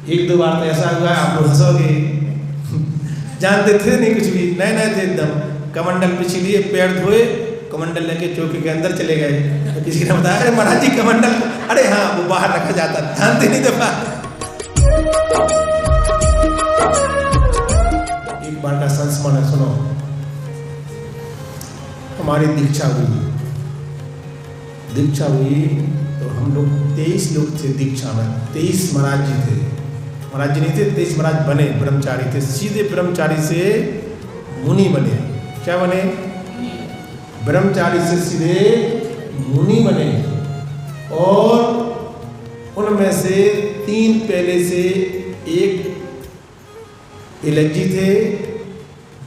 एक दो बार तो ऐसा हुआ आप लोग हंसोगे, जानते थे नहीं कुछ भी, नए नए थे एकदम, कमंडल पिछी लिए, पैर धोए, कमंडल लेके चौकी के अंदर चले गए। तो किसी ने बताया अरे महाराज जी कमंडल, अरे हाँ वो बाहर रखा जाता, जानते नहीं थे बाहर। एक बार का संस्मरण है, सुनो। हमारी दीक्षा हुई तो हम लोग 23 लोग थे दीक्षा में, 23 महाराज जी थे, महाराज जी नहीं थे, 23 महाराज बने, ब्रह्मचारी थे, सीधे ब्रह्मचारी से मुनि बने। क्या बने? ब्रह्मचारी से सीधे मुनि बने। और उनमें से 3 पहले से एक इलज्जी थे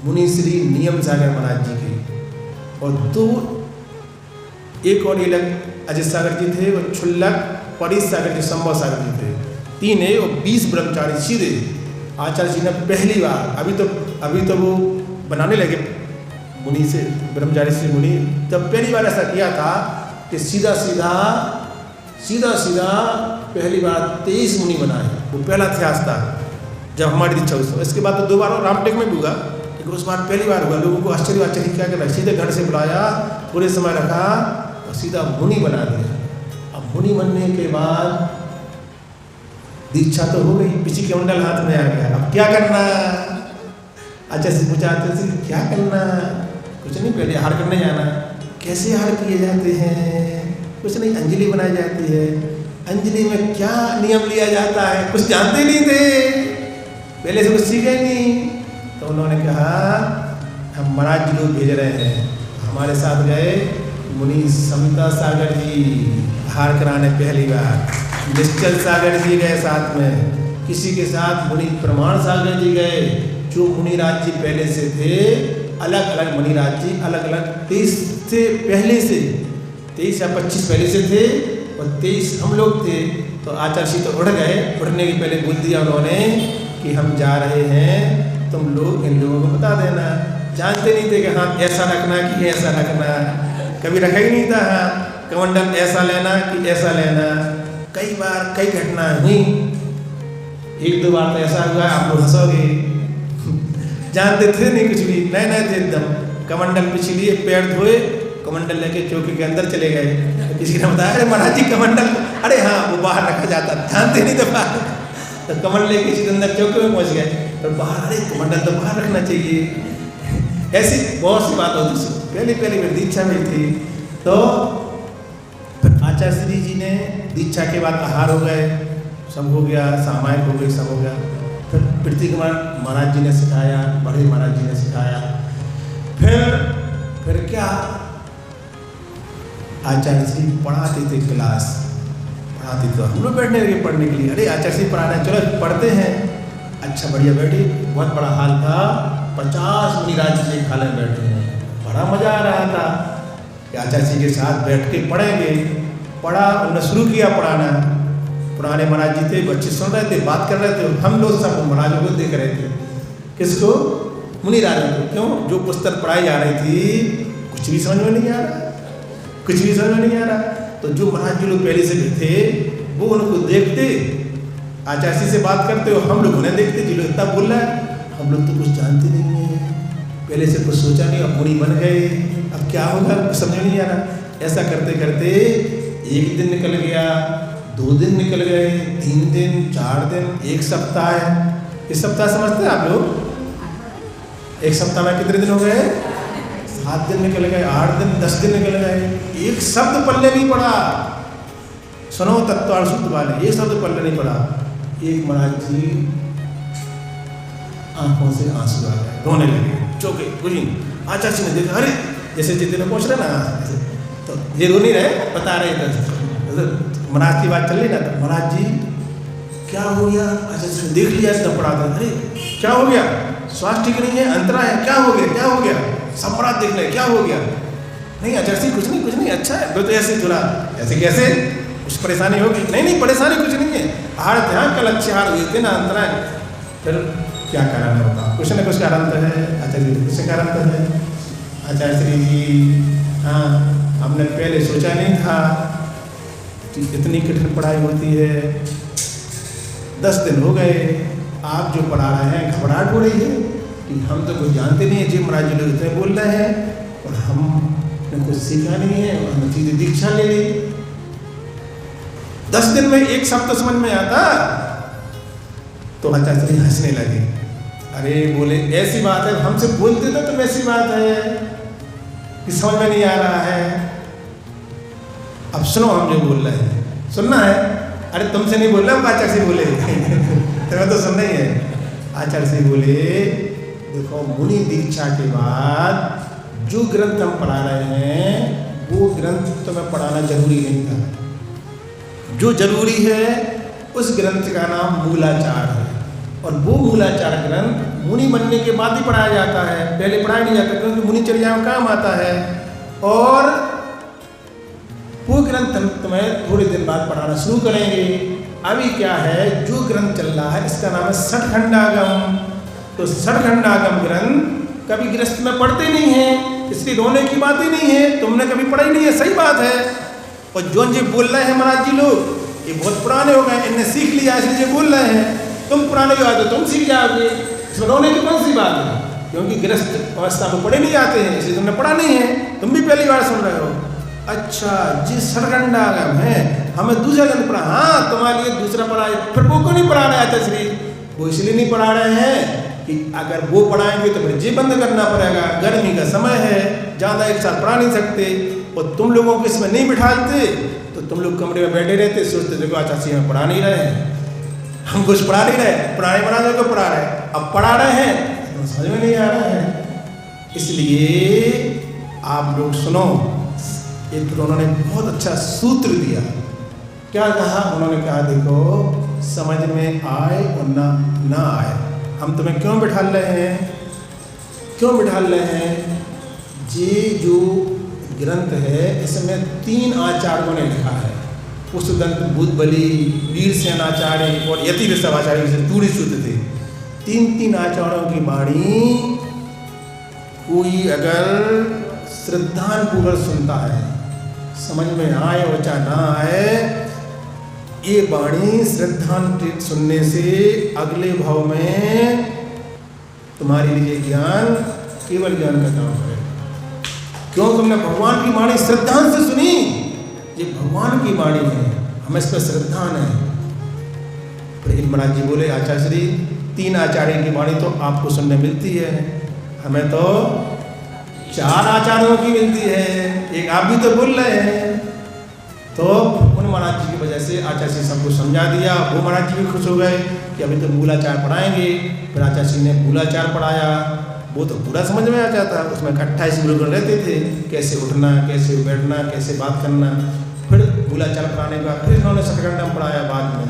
मुनि श्री नियम सागर महाराज जी के, और 2 एक और इलग अजय सागर जी थे, और छुल्लक परीश सागर जी, संभव सागर जी थे, 3 है और 20 ब्रह्मचारी सीधे। आचार्य जी ने पहली बार, अभी तो वो बनाने लगे मुनि से, ब्रह्मचारी से मुनि, तब पहली बार ऐसा किया था कि सीधा सीधा पहली बार 23 मुनि बनाए। वो पहला इतिहास था जब हमारी दीक्षा हुई। इसके बाद तो 2 बार और रामटेक में भी हुआ, लेकिन उस बार पहली बार हुआ। लोगों को आश्चर्य क्या कर रहा है, सीधे घर से बुलाया, पूरे समय रखा और सीधा मुनि बना दिया। अब मुनि बनने के बाद दीक्षा तो हो गई, पिछी के मंडल हाथ में आ गया, अब क्या करना? अच्छा से पूछा क्या करना? कुछ नहीं, पहले हार करने जाना। कैसे हार किए जाते हैं? कुछ नहीं, अंजलि बनाई जाती है। अंजलि में क्या नियम लिया जाता है? कुछ जानते नहीं थे, पहले से कुछ सीखे नहीं। तो उन्होंने कहा हम महाराज जी लोग भेज रहे हैं। हमारे साथ गए मुनि समता सागर जी हार कराने पहली बार, निश्चल सागर जी गए साथ में, किसी के साथ मुनि प्रमाण सागर जी गए, जो मुनिराज जी पहले से थे, अलग अलग मुनिराज जी अलग अलग 23 थे पहले से, 23 या 25 पहले से थे और 23 हम लोग थे। तो आचार्य जी तो उड़ गए, उड़ने के पहले बोल दिया उन्होंने कि हम जा रहे हैं, तुम लोग इन लोगों को बता देना। जानते नहीं थे कि हाँ ऐसा रखना कि ऐसा रखना, कभी रखा ही नहीं था हाँ कमंडल ऐसा लेना कि ऐसा लेना। कई बार कई घटना हुई, एक दो बार तो ऐसा हुआ आप लोग हंसोगे, जानते थे नहीं कुछ भी, नए नए थे एकदम, कमंडल पिछी लिए, पैर धोए, कमंडल लेके चौकी के अंदर चले गए। तो किसी ने बताया अरे महाराज जी कमंडल, अरे हाँ वो बाहर रखा जाता, जानते नहीं थे बाहर। तो कमंडल लेके किसी अंदर चौकी में पहुंच गए, तो बाहर, अरे कमंडल तो बाहर रखना चाहिए। ऐसी बहुत सी बात होती थी, पहली मेरी दीक्षा में थी। तो आचार्य श्री जी ने दीक्षा के बाद आहार हो गए, सब हो गया, सामायिक हो गई, सब हो गया। फिर पृथ्वी कुमार महाराज जी ने सिखाया, बड़े महाराज जी ने सिखाया। फिर क्या, आचार्य श्री पढ़ाते थे, क्लास पढ़ाते थे, हम लोग बैठने लगे पढ़ने के लिए। अरे आचार्य श्री पढ़ा रहे हैं, चलो पढ़ते हैं। अच्छा बढ़िया बैठे, बहुत बड़ा हाल था, 50 मुनिराज जी हाल में बैठे हैं, बड़ा मजा आ रहा था कि आचार्य जी के साथ बैठ के पढ़ेंगे। पढ़ा, उन्होंने शुरू किया पढ़ाना। पुराने महाराज जी थे, बच्चे सुन रहे थे, बात कर रहे थे, हम लोग सब महाराजों को देख रहे थे। किसको? मुनिराजों को। क्यों? जो पुस्तक पढ़ाई जा रही थी कुछ भी समझ में नहीं आ रहा, कुछ भी समझ में नहीं आ रहा। तो जो महाराज जी लोग पहले से भी थे वो उनको देखते, आचार्य जी से बात करते हो, हम लोग उन्हें देखते, जी लोग इतना बोल रहा है, हम लोग तो कुछ जानते नहीं है, पहले से कुछ सोचा नहीं, अब मुनि बन गए, अब क्या होगा कुछ समझ नहीं आ रहा। ऐसा करते करते 1 दिन निकल गया, 2 दिन निकल गए, 3 दिन, 4 दिन, 1 सप्ताह है। इस सप्ताह समझते हैं आप लोग? 1 सप्ताह में कितने दिन हो गए? 7 दिन निकल गए, 8 दिन, 10 दिन निकल गए, एक शब्द पल्ले नहीं पड़ा। सुनो तत्वार्थ शुद्ध वाले, एक शब्द पल्ले नहीं पड़ा। एक महाराज जी आंखों से आंसू आ गए, रोने लगे, चौके कुछ नहीं। आचार्य जी ने देखा, अरे जैसे जितने में पहुंच रहे ना, तो ये रो नहीं रहे, बता रहे थे, महाराज की बात चल रही ना, तो महाराज जी क्या हो गया? अच्छा देख लिया, तब पढ़ा था, अरे क्या हो गया? स्वास्थ्य ठीक नहीं है, अंतरा है, क्या हो गया? क्या हो गया? सब महाराज देख ले, क्या हो गया? नहीं आचार्य जी कुछ नहीं, अच्छा है। तो ऐसे थोड़ा, ऐसे कैसे कुछ परेशानी होगी? नहीं परेशानी कुछ नहीं है, हार थे, कल अच्छे हार हुए थे ना, अंतरा है। फिर क्या कारण है होगा? कुछ न कुछ कारण तो है, आचार्य जी कुछ कारण तो है। आचार्य श्री जी, हाँ हमने पहले सोचा नहीं था कि इतनी कठिन पढ़ाई होती है, 10 दिन हो गए, आप जो पढ़ा रहे हैं घबराहट हो रही है कि हम तो कुछ जानते नहीं है जी, महाराज जी लोग इतने बोल रहे हैं और हमने कुछ सीखा नहीं है और हमने सीधे दीक्षा ले ली। 10 दिन में एक शब्द समझ में आता तो आचार्य जी हंसने लगे। अरे बोले ऐसी बात है, हमसे बोलते तो ऐसी बात है कि समझ में नहीं आ रहा है। अब सुनो हम जो बोल रहे हैं, सुनना है। अरे तुमसे नहीं बोल रहा हूँ, आचार्य से बोले तुम्हें तो सुनना ही है। आचार्य से बोले देखो, मुनि दीक्षा के बाद जो ग्रंथ हम पढ़ा रहे हैं वो ग्रंथ तुम्हें पढ़ाना जरूरी नहीं था। जो जरूरी है उस ग्रंथ का नाम मूलाचार है, और वो मूलाचार ग्रंथ मुनि बनने के बाद ही पढ़ाया जाता है, पहले पढ़ाया नहीं जाता, क्योंकि मुनिचर्या में काम आता है। और वो ग्रंथ हम तुम्हें थोड़े दिन बाद पढ़ाना शुरू करेंगे। अभी क्या है, जो ग्रंथ चल रहा है इसका नाम है षटखंडागम। तो षटखंडागम ग्रंथ कभी गृहस्थ में पढ़ते नहीं है, इसलिए रोने की बात ही नहीं है, तुमने कभी पढ़ा ही नहीं है, सही बात है। और जो बोल रहे हैं महाराज जी लोग, ये बहुत पुराने हो गए, इनने सीख लिया इसलिए बोल रहे हैं। तुम पुराने जो आते तुम सीख जाओगे, इसमें रोने की कौन सी बात है, क्योंकि गृहस्थ अवस्था में पढ़े नहीं जाते हैं, इसलिए तुमने पढ़ा नहीं है, तुम भी पहली बार सुन रहे हो। अच्छा जिस षटखंडागम है हमें दूसरा ग्रंथ पढ़ा, हाँ तुम्हारे लिए दूसरा पढ़ा है, फिर वो क्यों नहीं पढ़ा रहे आचार्य श्री? वो इसलिए नहीं पढ़ा रहे हैं कि अगर वो पढ़ाएंगे तो फिर जी बंद करना पड़ेगा, गर्मी का समय है, ज़्यादा एक साथ पढ़ा नहीं सकते, और तुम लोगों को इसमें नहीं बिठाते तो तुम लोग कमरे में बैठे रहते, सोचते देखो आचार्य श्री हमें पढ़ा नहीं रहे हैं, हम कुछ पढ़ा नहीं रहे, पुराने बनाने को पढ़ा रहे, अब पढ़ा रहे हैं तो समझ में नहीं आ रहा है। इसलिए आप लोग सुनो, एक तो उन्होंने बहुत अच्छा सूत्र दिया। क्या कहा उन्होंने? कहा देखो, समझ में आए और ना आए, हम तुम्हें क्यों बिठाल रहे हैं, क्यों बिठाल रहे हैं? ये जो ग्रंथ है इसमें 3 आचार्यों ने लिखा है। उस ग्रंथ बुद्धबली, वीरसेन आचार्य और यति ऋषभ आचार्य से टूरी सूत्र थे। 3 आचार्यों की वाणी कोई अगर श्रद्धापूर्वक सुनता है, समझ में आए और चाहे ना आए, ये वाणी श्रद्धांत सुनने से अगले भाव में तुम्हारे लिए ज्ञान, केवल ज्ञान का काम है। क्यों? तुमने भगवान की वाणी श्रद्धान से सुनी, ये भगवान की वाणी है, हमें इस पर श्रद्धा है। फिर महाराज जी बोले आचार्य श्री 3 आचार्य की वाणी तो आपको सुनने मिलती है, हमें तो 4 आचार्यों की मिलती है, एक आप भी तो बोल रहे हैं। तो उन महाराज जी की वजह से आचार्य जी सबको समझा दिया। वो महाराज जी भी खुश हो गए कि अभी तो मूलाचार पढ़ाएंगे। फिर आचार्य जी ने मूलाचार पढ़ाया, वो तो पूरा समझ में आ जाता। उसमें 28 गुरुगण रहते थे, कैसे उठना, कैसे बैठना, कैसे बात करना। फिर मूलाचार पढ़ाने का फिर उन्होंने षटखंडम पढ़ाया बाद में।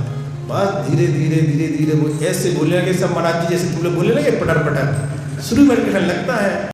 बस धीरे धीरे वो ऐसे बोलने लगे सब महाराज जी, जैसे तुम लोग बोले लगे पटर पटर, शुरू में लगता है।